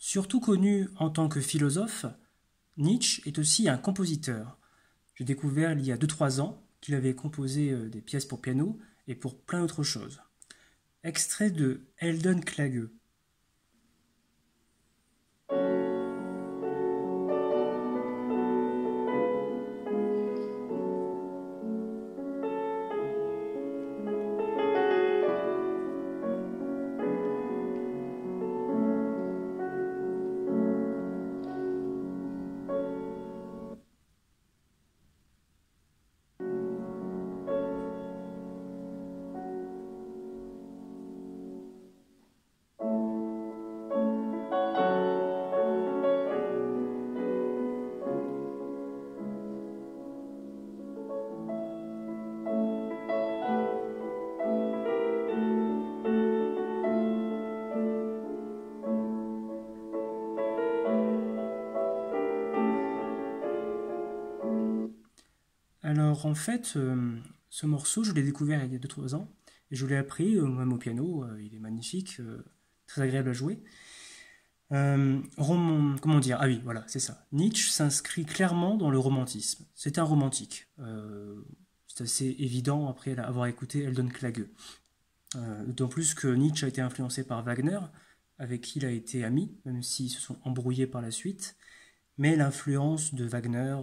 Surtout connu en tant que philosophe, Nietzsche est aussi un compositeur. J'ai découvert il y a 2-3 ans qu'il avait composé des pièces pour piano et pour plein d'autres choses. Extrait de Heldenklage. Alors en fait, ce morceau, je l'ai découvert il y a 2-3 ans et je l'ai appris même au piano. Il est magnifique, très agréable à jouer. Comment dire? Ah oui, voilà, c'est ça. Nietzsche s'inscrit clairement dans le romantisme. C'est un romantique. C'est assez évident après avoir écouté Heldenklage. D'autant plus que Nietzsche a été influencé par Wagner, avec qui il a été ami, même s'ils se sont embrouillés par la suite. Mais l'influence de Wagner,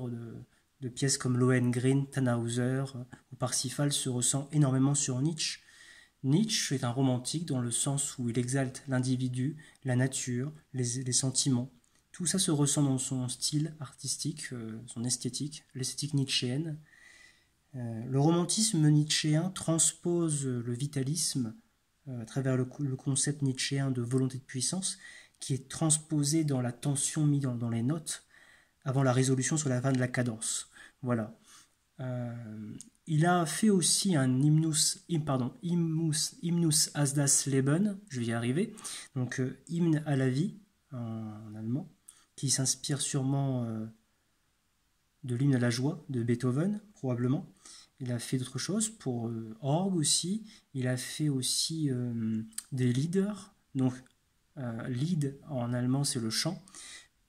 de pièces comme Lohengrin, Tannhäuser ou Parsifal se ressent énormément sur Nietzsche. Nietzsche est un romantique dans le sens où il exalte l'individu, la nature, les sentiments. Tout ça se ressent dans son style artistique, son esthétique, l'esthétique nietzschéenne. Le romantisme nietzschéen transpose le vitalisme à travers le concept nietzschéen de volonté de puissance qui est transposé dans la tension mise dans les notes avant la résolution sur la fin de la cadence. Voilà. Il a fait aussi un hymnus as das Leben, je vais y arriver, donc hymne à la vie en allemand, qui s'inspire sûrement de l'hymne à la joie de Beethoven, probablement. Il a fait d'autres choses pour orgue aussi. Il a fait aussi des lieder. Donc, Lied en allemand, c'est le chant.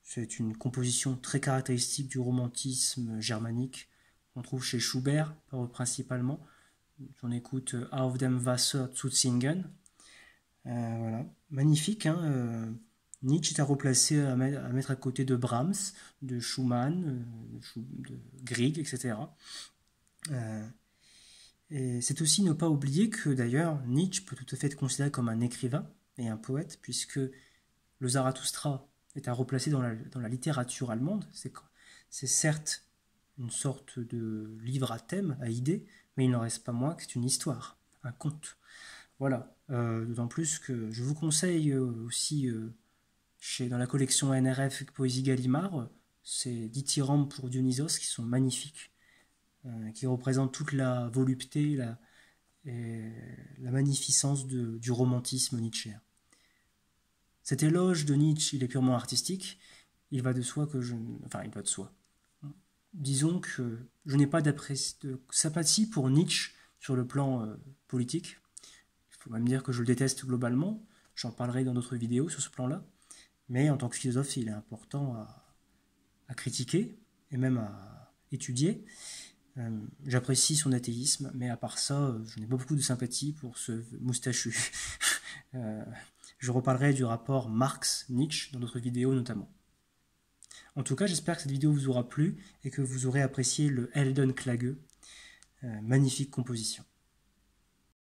C'est une composition très caractéristique du romantisme germanique qu'on trouve chez Schubert, principalement. On écoute Auf dem Wasser zu singen. Voilà. Magnifique, hein. Nietzsche est à replacer, à mettre à côté de Brahms, de Schumann, de Grieg, etc. Et c'est aussi ne pas oublier que d'ailleurs Nietzsche peut tout à fait être considéré comme un écrivain et un poète, puisque le Zarathustra est à replacer dans la littérature allemande. C'est certes une sorte de livre à thème, à idées, mais il n'en reste pas moins que c'est une histoire, un conte. Voilà, d'autant plus que je vous conseille aussi dans la collection NRF Poésie Gallimard, c'est Dithyrambes pour Dionysos qui sont magnifiques, qui représentent toute la volupté et la magnificence du romantisme nietzschéen. Cet éloge de Nietzsche, il est purement artistique, il va de soi que Enfin, il va de soi. Disons que je n'ai pas de sympathie pour Nietzsche sur le plan politique. Il faut même dire que je le déteste globalement, j'en parlerai dans d'autres vidéos sur ce plan-là. Mais en tant que philosophe, il est important à critiquer et même à étudier. J'apprécie son athéisme, mais à part ça, je n'ai pas beaucoup de sympathie pour ce moustachu. Je reparlerai du rapport Marx-Nietzsche dans d'autres vidéos notamment. En tout cas, j'espère que cette vidéo vous aura plu et que vous aurez apprécié le Heldenklage, magnifique composition.